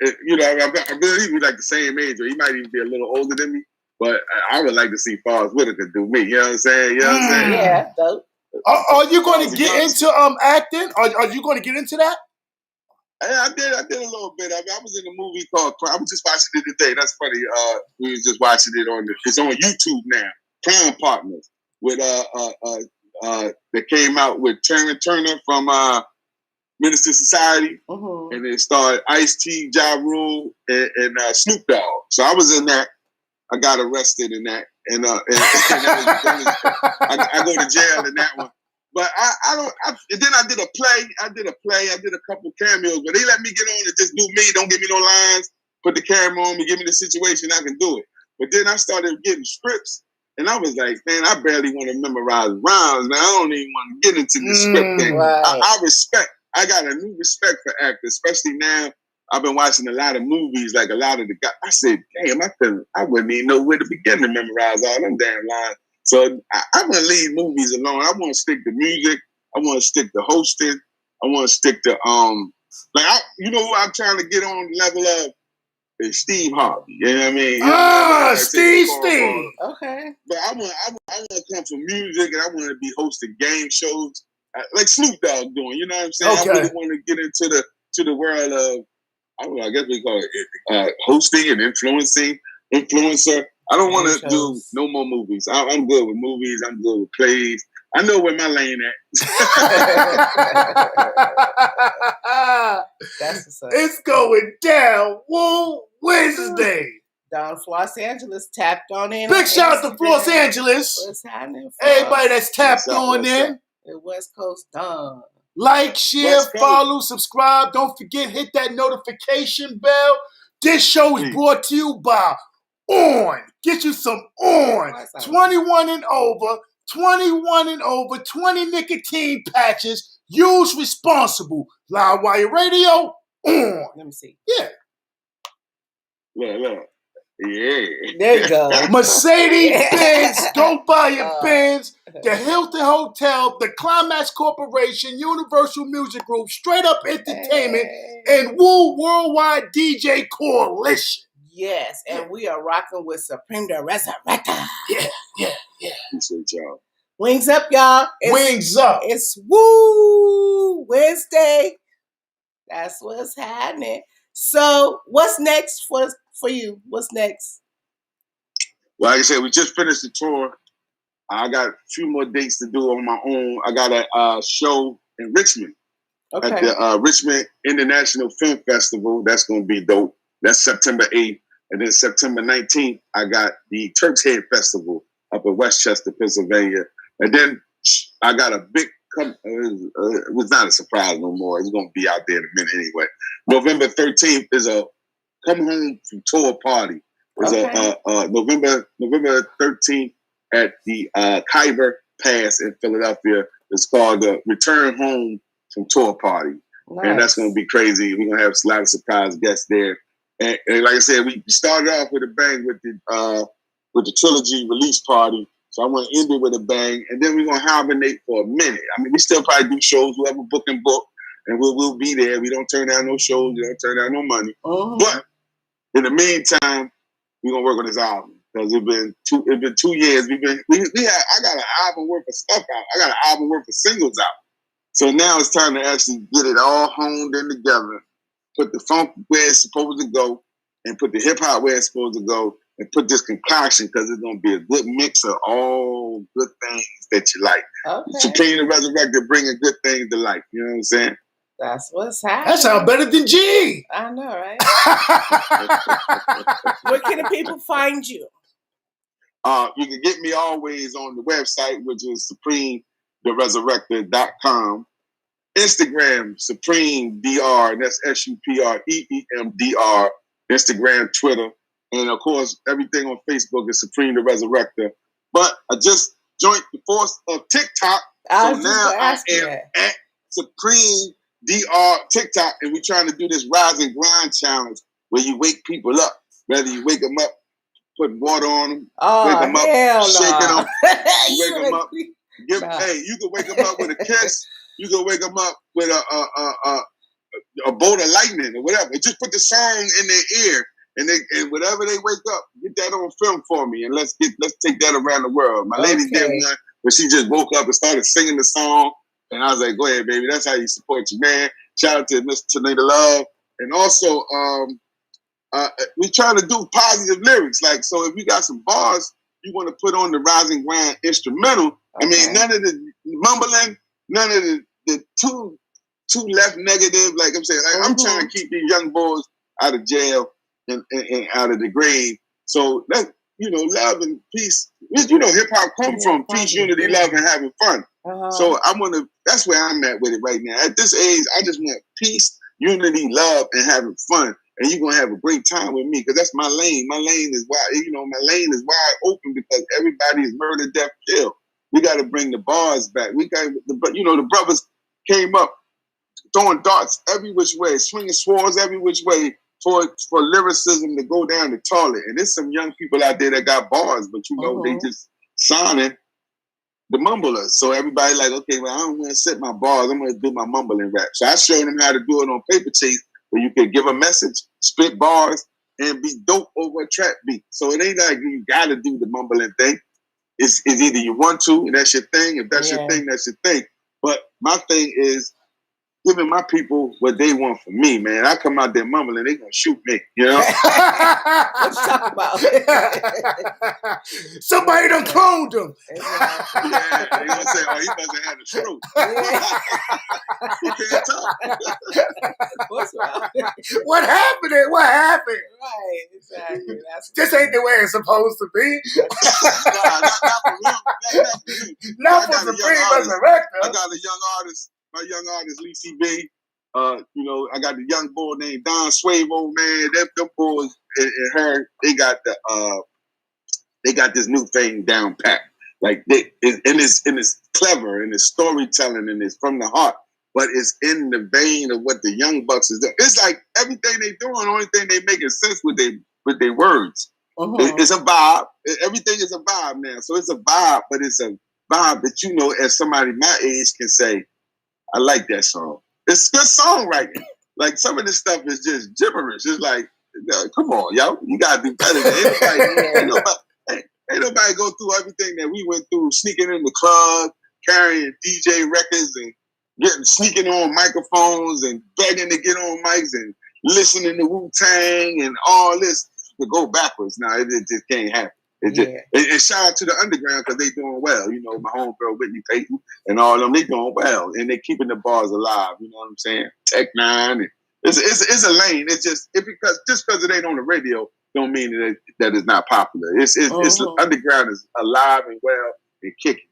[SPEAKER 6] I believe he's like the same age, or he might even be a little older than me. But I would like to see Forrest Whitaker do me. You know what I'm saying? You know what I'm saying?
[SPEAKER 1] Yeah, dope.
[SPEAKER 2] Are you going to get into acting? Are you going to get into that?
[SPEAKER 6] I did a little bit. I was in a movie called. I was just watching it today. That's funny. We was just watching it it's on YouTube now. Crime Partners with that came out with Terrence Turner from Minister Society, and it starred Ice-T, Ja Rule, and Snoop Dogg. So I was in that. I got arrested in that, and I go to jail in that one. But then I did a play. I did a couple cameos, but they let me get on and just do me. Don't give me no lines. Put the camera on me. Give me the situation. I can do it. But then I started getting scripts, and I was like, man, I barely want to memorize rhymes. Man, I don't even want to get into the script thing.
[SPEAKER 1] Right.
[SPEAKER 6] I respect. I got a new respect for actors, especially now. I've been watching a lot of movies, like a lot of the guys. I said, damn, I wouldn't even know where to begin to memorize all them damn lines. So I'm going to leave movies alone. I want to stick to music. I want to stick to hosting. I want to stick to, you know who I'm trying to get on the level of? Is Steve Harvey. You know what I mean?
[SPEAKER 2] Steve.
[SPEAKER 1] Okay.
[SPEAKER 6] But I want to come from music, and I want to be hosting game shows like Snoop Dogg doing. You know what I'm saying?
[SPEAKER 2] Okay.
[SPEAKER 6] I really want to get into the world of, I guess we call it hosting and influencer. I don't want to do no more movies. I'm good with movies. I'm good with plays. I know where my lane at.
[SPEAKER 1] That's what's up.
[SPEAKER 2] It's going down. Woo Wednesday.
[SPEAKER 1] Don Los Angeles tapped on in.
[SPEAKER 2] Big shout out to Los Angeles.
[SPEAKER 1] What's happening?
[SPEAKER 2] Everybody that's tapped on in.
[SPEAKER 1] The West Coast Don.
[SPEAKER 2] Like, share, follow, subscribe. Don't forget, hit that notification bell. This show is brought to you by On. Get you some On. 21 and over, 20 nicotine patches. Use responsible. Livewire Radio, On.
[SPEAKER 1] Let me see.
[SPEAKER 2] Yeah.
[SPEAKER 6] Look. Yeah.
[SPEAKER 1] There you go.
[SPEAKER 2] Mercedes-Benz. Don't buy your Benz. The Hilton Hotel, the Climax Corporation, Universal Music Group, Straight Up Entertainment, and Woo Worldwide DJ Coalition.
[SPEAKER 1] Yes, and we are rocking with Supreem Da Rezarekta.
[SPEAKER 2] Yeah.
[SPEAKER 6] Appreciate y'all.
[SPEAKER 1] Wings up, y'all.
[SPEAKER 2] Wings up.
[SPEAKER 1] It's Woo Wednesday. That's what's happening. So, what's next for you? What's next?
[SPEAKER 6] Well, like I said, we just finished the tour. I got a few more dates to do on my own. I got a show in Richmond at the Richmond International Film Festival. That's going to be dope. That's September 8th. And then September 19th, I got the Turk's Head Festival up in Westchester, Pennsylvania. And then I got a big, it was not a surprise no more. It's going to be out there in a minute anyway. November 13th is a Come Home from Tour party. It's a November 13th at the Khyber Pass in Philadelphia. It's called the Return Home from Tour party. Nice. And that's going to be crazy. We're going to have a lot of surprise guests there. And like I said, we started off with a bang with the trilogy release party. So I want to end it with a bang. And then we're going to hibernate for a minute. I mean, we still probably do shows, whoever book and book. And we'll be there. We don't turn down no shows. We don't turn down no money. But in the meantime, we're going to work on this album. Because it's been 2 years. I got an album worth of stuff out. I got an album worth of singles out. So now it's time to actually get it all honed in together. Put the funk where it's supposed to go. And put the hip-hop where it's supposed to go. And put this concoction, because it's going to be a good mix of all good things that you like. Okay. Supreem Da Rezarekta bringing good things to life. You know what I'm saying?
[SPEAKER 1] That's what's happening.
[SPEAKER 2] That sounds better than G.
[SPEAKER 1] I know, right? Where can the people find you?
[SPEAKER 6] You can get me always on the website, which is SupremeDaRezarekta.com. Instagram, Supreme DR, and that's SUPREEMDR. Instagram, Twitter, and of course, everything on Facebook is Supreme Da Rezarekta. But I just joined the force of TikTok, so now I am at Supreme DR TikTok, and we're trying to do this rise and grind challenge where you wake people up. Whether you wake them up, put water on them, wake them up, shaking them, wake them up. Hey, you can wake them up with a kiss. You can wake them up with a bolt of lightning or whatever. Just put the song in their ear, and whatever they wake up, get that on film for me, and let's take that around the world. My lady did one where she just woke up and started singing the song, and I was like, "Go ahead, baby. That's how you support your man." Shout out to Miss Tanita Love, and also we trying to do positive lyrics. Like, so if you got some bars you want to put on the Rise and Grind instrumental, I mean, none of the mumbling, none of the too left negative. Like I'm saying, like, I'm trying to keep these young boys out of jail and out of the grave. So that, love and peace. Hip hop come from peace, unity, love, and having fun. So that's where I'm at with it right now. At this age, I just want peace, unity, love, and having fun. And you're gonna have a great time with me, because that's my lane. My lane is wide, my lane is wide open because everybody is murder, death, kill. We got to bring the bars back. We got, the brothers came up throwing darts every which way, swinging swords every which way for lyricism to go down the toilet. And there's some young people out there that got bars, but they just signing the mumblers. So everybody like, okay, well, I don't want to set my bars. I'm going to do my mumbling rap. So I showed them how to do it on paper chase, where you can give a message, spit bars, and be dope over a trap beat. So it ain't like you got to do the mumbling thing. It's either you want to, and that's your thing. If that's your thing, that's your thing. But my thing is giving my people what they want from me, man. I come out there mumbling, they gonna shoot me,
[SPEAKER 1] What you talking about?
[SPEAKER 2] Somebody done cloned him.
[SPEAKER 6] Yeah, they gonna say, oh, he must have had a stroke. He can't talk.
[SPEAKER 1] What's wrong?
[SPEAKER 2] What happened? What happened?
[SPEAKER 1] Right, exactly.
[SPEAKER 2] This ain't the way it's supposed to be. Not for Supreme Rezarekta.
[SPEAKER 6] I got a young artist, my young artist, Lee C. B. I got the young boy named Don Swavo, man. Them boys and her, they got this new thing down pat. Like it's clever, and it's storytelling, and it's from the heart, but it's in the vein of what the young bucks is doing. It's like everything they doing, the only thing they making sense with their words. It's a vibe. Everything is a vibe now. So it's a vibe, but it's a vibe that, as somebody my age can say, I like that song. It's good songwriting. Like, some of this stuff is just gibberish. It's like, come on, yo, you gotta do better than anybody. Ain't nobody go through everything that we went through, sneaking in the club, carrying DJ records, and sneaking on microphones and begging to get on mics and listening to Wu-Tang and all this to go backwards. Now, it just can't happen. And shout out to the underground, because they doing well. My homegirl Whitney Payton and all of them, they doing well, and they keeping the bars alive. You know what I'm saying? Tech Nine. And it's a lane. It's just because it ain't on the radio don't mean that it's not popular. It's underground is alive and well and kicking.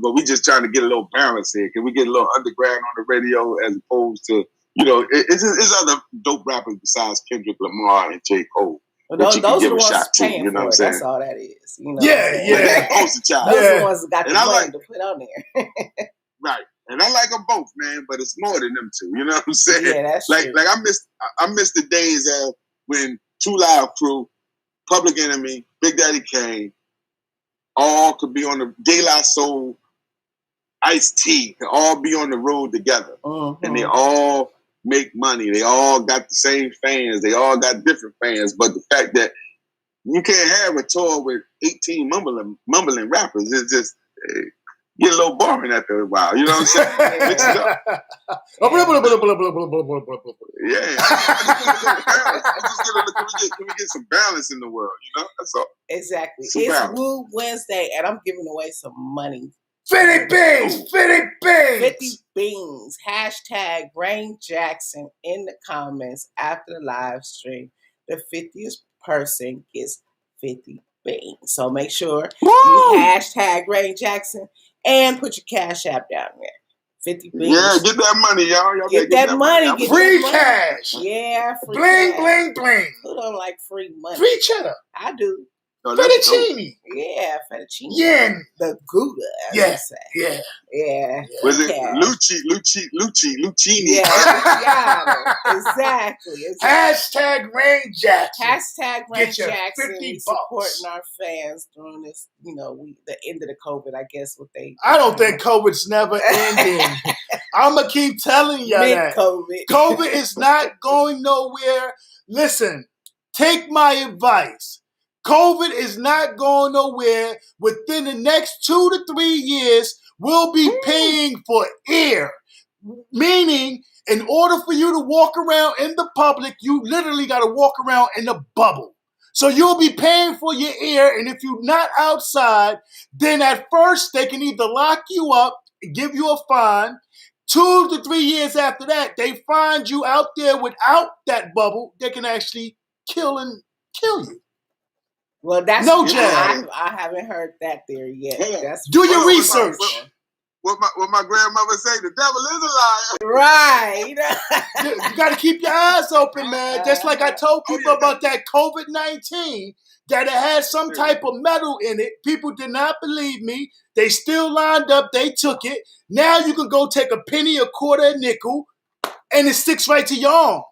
[SPEAKER 6] But we just trying to get a little balance here. Can we get a little underground on the radio as opposed to it's other dope rappers besides Kendrick Lamar and J. Cole.
[SPEAKER 1] Well, those are the ones paying for it. That's all that is.
[SPEAKER 2] Yeah.
[SPEAKER 6] Poster child.
[SPEAKER 1] Those are the ones that got the money to put on there.
[SPEAKER 6] Right. And I like them both, man, but it's more than them two. You know what I'm saying?
[SPEAKER 1] Yeah, that's true.
[SPEAKER 6] Like I miss the days of when Too Loud Crew, Public Enemy, Big Daddy Kane, all could be on the De La Soul, Ice-T, could all be on the road together. And they all make money. They all got the same fans. They all got different fans. But the fact that you can't have a tour with 18 mumbling rappers, it's just get a little boring after a while. You know what I'm saying? Mix it up. Yeah. Can we get some balance in the world? That's all.
[SPEAKER 1] Exactly. It's Woo Wednesday, and I'm giving away some money
[SPEAKER 2] 50 beans. 50 beans.
[SPEAKER 1] 50 beans. Hashtag Rain Jackson in the comments after the live stream. The 50th person gets 50 beans. So make sure you hashtag Rain Jackson and put your Cash App down there. 50 beans.
[SPEAKER 6] Yeah, get that money, y'all. Y'all
[SPEAKER 1] get that money. Get
[SPEAKER 2] free
[SPEAKER 1] that
[SPEAKER 2] cash.
[SPEAKER 1] Money. Yeah, free
[SPEAKER 2] bling,
[SPEAKER 1] cash.
[SPEAKER 2] Bling, bling.
[SPEAKER 1] Who don't like free money?
[SPEAKER 2] Free cheddar.
[SPEAKER 1] I do.
[SPEAKER 6] Oh,
[SPEAKER 2] fettuccine.
[SPEAKER 1] Yeah, fettuccine.
[SPEAKER 2] Yen.
[SPEAKER 1] The Gouda,
[SPEAKER 2] Yeah.
[SPEAKER 6] Was it Lucini?
[SPEAKER 1] Yeah, exactly.
[SPEAKER 2] Hashtag Rain Jackson.
[SPEAKER 1] Hashtag Rain Jackson.
[SPEAKER 2] 50
[SPEAKER 1] we supporting our fans during this, the end of the COVID, I guess what they...
[SPEAKER 2] I don't think COVID's never ending. I'm going to keep telling y'all that. COVID is not going nowhere. Listen, take my advice. COVID is not going nowhere. Within the next 2 to 3 years, we'll be paying for air. Meaning, in order for you to walk around in the public, you literally got to walk around in a bubble. So you'll be paying for your air, and if you're not outside, then at first they can either lock you up, give you a fine. 2 to 3 years after that, they find you out there without that bubble, they can actually kill you.
[SPEAKER 1] Well, that's
[SPEAKER 2] no jail.
[SPEAKER 1] I haven't heard that theory yet.
[SPEAKER 2] Do your research.
[SPEAKER 6] What my grandmother say? The devil is a liar.
[SPEAKER 1] Right.
[SPEAKER 2] You got to keep your eyes open, man. Just like I told people about that COVID-19, that it had some type of metal in it. People did not believe me. They still lined up. They took it. Now you can go take a penny, a quarter, a nickel, and it sticks right to your arm.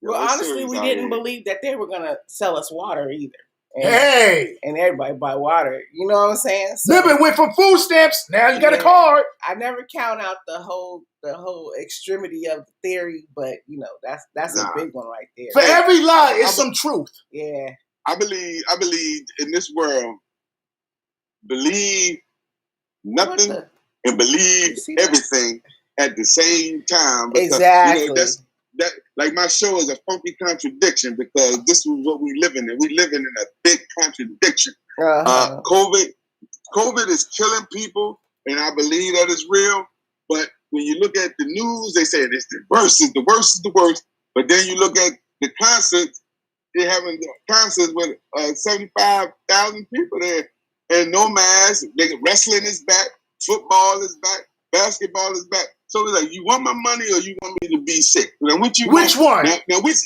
[SPEAKER 1] Well, honestly, we didn't believe that they were going to sell us water either. And everybody buy water. You know what I'm saying? So,
[SPEAKER 2] Remember, it went from food stamps. Now you got a card.
[SPEAKER 1] I never count out the whole extremity of the theory, but that's a big one right there.
[SPEAKER 2] For every lie is some truth.
[SPEAKER 1] Yeah.
[SPEAKER 6] I believe in this world, believe nothing and believe everything at the same time. Because,
[SPEAKER 1] exactly.
[SPEAKER 6] That like my show is a funky contradiction because this is what we living in. We living in a big contradiction. COVID is killing people, and I believe that is real. But when you look at the news, they say it's the worst is the worst is the worst. But then you look at the concerts, they're having concerts with 75,000 people there, and no mask. Wrestling is back, football is back, basketball is back. So it's like, you want my money or you want me to be sick? Now, which
[SPEAKER 2] one?
[SPEAKER 6] Now which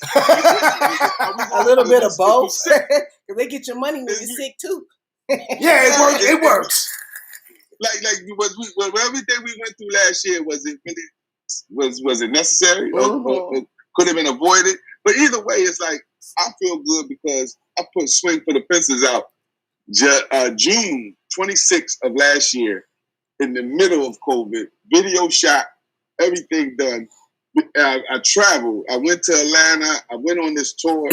[SPEAKER 1] a little bit of both. Because they get your money when you're sick too.
[SPEAKER 2] Yeah, it works.
[SPEAKER 6] Like everything we went through last year, was it necessary or could have been avoided? But either way, it's like I feel good because I put Swing for the Fences out June 26th of last year in the middle of COVID, video shot. Everything done. I traveled. I went to Atlanta. I went on this tour.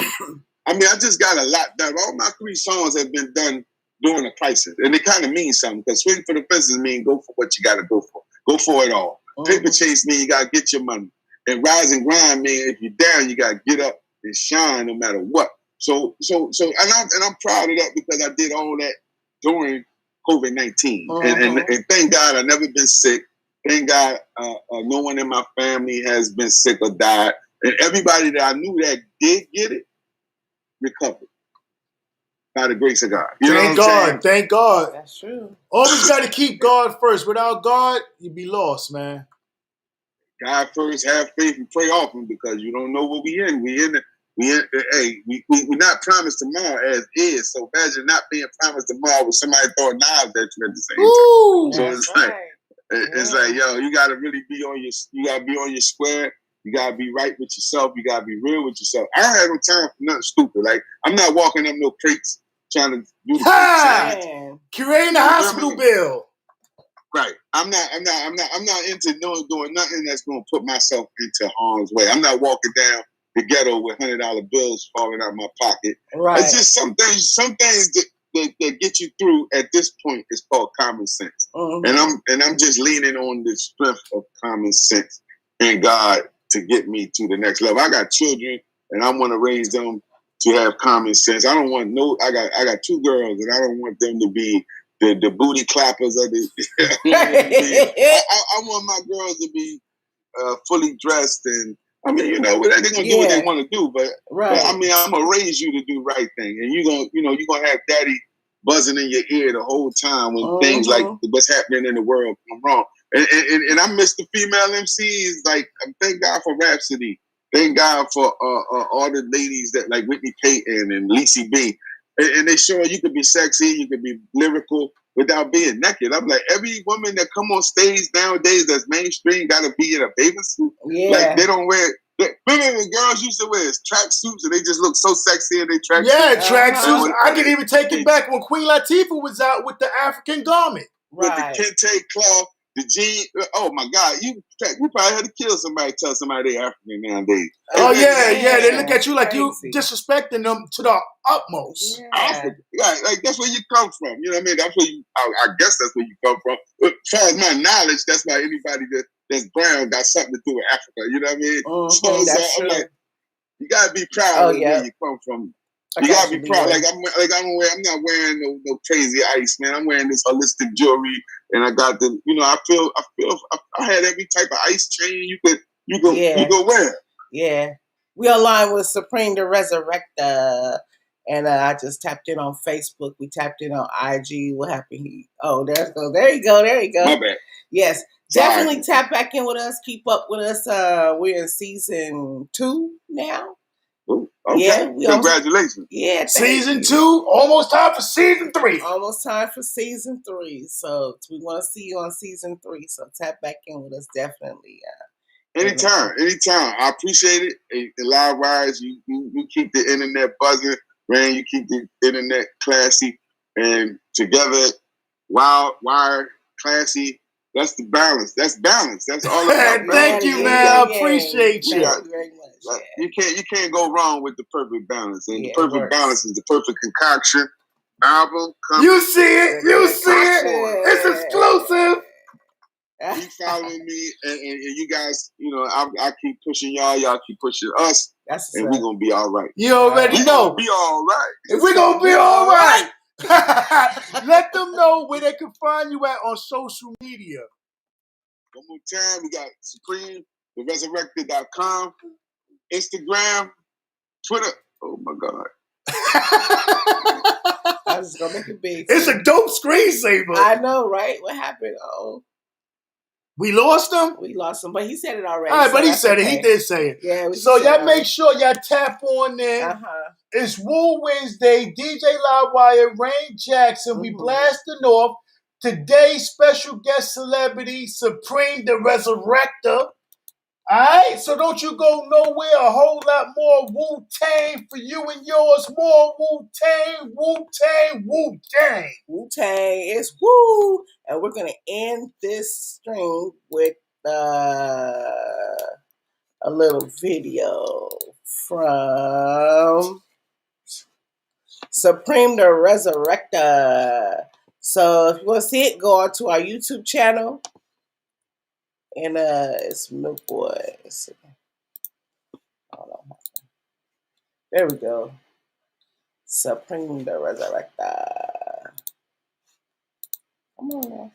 [SPEAKER 6] I mean, I just got a lot done. All my 3 songs have been done during a crisis. And it kind of means something because Swing for the Fences mean go for what you got to go for. Go for it all. Paper Chase mean you got to get your money. And Rise and Grind mean if you're down, you got to get up and shine no matter what. So, and I'm proud of that because I did all that during COVID-19. And thank God I've never been sick. Thank God no one in my family has been sick or died. And everybody that I knew that did get it, recovered. By the grace of God.
[SPEAKER 2] Thank God.
[SPEAKER 1] That's true.
[SPEAKER 2] Always got to keep God first. Without God, you'd be lost, man.
[SPEAKER 6] God first, have faith and pray often because you don't know what we in. We're not promised tomorrow as is. So imagine not being promised tomorrow with somebody throwing knives at you at the same time. So it's right. It's like, yo, you gotta really be on your square. You gotta be right with yourself. You gotta be real with yourself. I don't have no time for nothing stupid. Like I'm not walking up no crates trying to do the
[SPEAKER 2] creating a hospital bill.
[SPEAKER 6] Right. I'm not into doing nothing that's gonna put myself into harm's way. I'm not walking down the ghetto with $100 bills falling out of my pocket.
[SPEAKER 1] Right.
[SPEAKER 6] It's just some things that get you through at this point is called common sense. And I'm just leaning on the strength of common sense and God to get me to the next level. I got children and I want to raise them to have common sense. I got 2 girls and I don't want them to be the booty clappers of the. I want my girls to be fully dressed, and I mean, they're gonna do what they want to do, but I mean, I'm gonna raise you to do right thing, and you're gonna have daddy buzzing in your ear the whole time when things like what's happening in the world come wrong. And I miss the female MCs. Like, thank God for Rhapsody. Thank God for all the ladies that like Whitney Payton and Lacey B. And they show you could be sexy, you could be lyrical without being naked. I'm like, every woman that come on stage nowadays that's mainstream got to be in a bathing suit. Yeah. Like, they don't wear. Women and girls used to wear track suits and they just look so sexy in their track suits.
[SPEAKER 2] Yeah, track suits. I can even take it back when Queen Latifah was out with the African garment.
[SPEAKER 6] With the kente cloth, the jean. Oh my God, you probably had to kill somebody, tell somebody they're African nowadays.
[SPEAKER 2] Oh yeah. They look at you like you disrespecting them to the utmost.
[SPEAKER 6] Yeah. Like that's where you come from. You know what I mean? That's where I guess that's where you come from. As far as my knowledge, that's why anybody that's brown got something to do with Africa. You know what I mean? So I'm like, you gotta be proud of where you come from. You gotta be proud. Like I'm not wearing no crazy ice, man. I'm wearing this holistic jewelry, and I got the. I feel. I had every type of ice chain you could wear.
[SPEAKER 1] Yeah, we align with Supreem Da Rezarekta, and I just tapped in on Facebook. We tapped in on IG. What happened? There you go.
[SPEAKER 6] My bad.
[SPEAKER 1] Yes, definitely tap back in with us. Keep up with us. We're in season 2 now.
[SPEAKER 6] Ooh, okay. Yeah, congratulations.
[SPEAKER 2] Season 2, almost time for season 3.
[SPEAKER 1] Almost time for season 3. So we want to see you on season 3. So tap back in with us, definitely.
[SPEAKER 6] Anytime. I appreciate it. The live wires, you keep the internet buzzing, man. You keep the internet classy, and together, wire, classy. That's the balance. That's balance. That's all about balance.
[SPEAKER 2] Thank you, man. I appreciate you.
[SPEAKER 1] Thank you very much.
[SPEAKER 6] Like, you can't go wrong with the perfect balance. And the perfect balance is the perfect concoction. Album comes.
[SPEAKER 2] You see it. It's exclusive.
[SPEAKER 6] Keep following me, and you guys, I keep pushing y'all keep pushing us, and we're gonna be all right.
[SPEAKER 2] You already know.
[SPEAKER 6] Be all right.
[SPEAKER 2] We're gonna be all right. Let them know where they can find you at on social media.
[SPEAKER 6] One more time, we got Supreem Da Rezarekta.com, Instagram, Twitter. Oh my God.
[SPEAKER 1] I was gonna make it big.
[SPEAKER 2] It's a dope screensaver.
[SPEAKER 1] I know, right? What happened?
[SPEAKER 2] We lost him?
[SPEAKER 1] We lost him, but he said it already.
[SPEAKER 2] All right, but he said it. He did say it.
[SPEAKER 1] Yeah.
[SPEAKER 2] So y'all make sure y'all tap on there. It's Woo Wednesday, DJ Livewire, Rain Jackson. We blasting off. Today's special guest celebrity, Supreem Da Rezarekta. Alright, so don't you go nowhere. A whole lot more Wu-Tang for you and yours. More Wu-Tang, Wu-Tang, Wu-Tang.
[SPEAKER 1] Wu-Tang is woo. And we're going to end this stream with a little video from Supreem Da Rezarekta. So if you want to see it, go on to our YouTube channel. And it's Milk Boy. Hold on. There we go. Supreem Da Rezarekta. Come on now.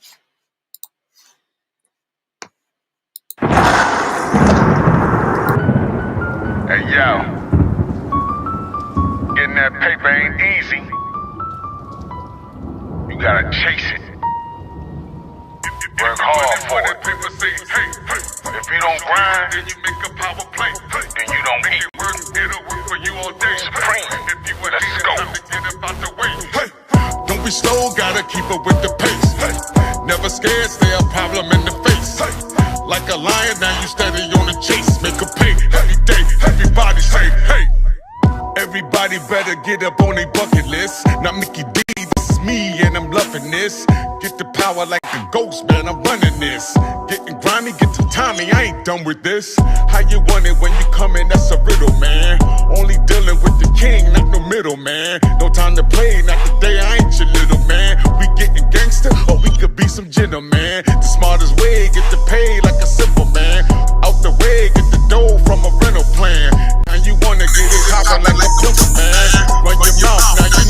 [SPEAKER 3] Hey yo, getting that paper ain't easy. You gotta chase it. Work hard for it. If you don't grind, then you make a power play. Then you don't eat. It'll work for you all day. Supreem, let's go.
[SPEAKER 4] Hey, don't be slow, gotta keep up with the pace. Hey, never scared, stay a problem in the face. Hey, like a lion, now you steady on the chase. Make a pay every day. Everybody say, hey. Everybody better get up on their bucket list. Not Mickey D, this is me, and I'm loving this. Get the power like a ghost, man, I'm running this. Getting grimy, get the timing, I ain't done with this. How you want it when you come in, that's a riddle, man. Only dealing with the king, not no middle, man. No time to play, not today, I ain't your little man. We getting gangster, or we could be some gentleman. The smartest way, get the pay like a simple man. Out the way, get the dough from a rental plan. Now you wanna get it poppin' like a man. Run your mouth, now you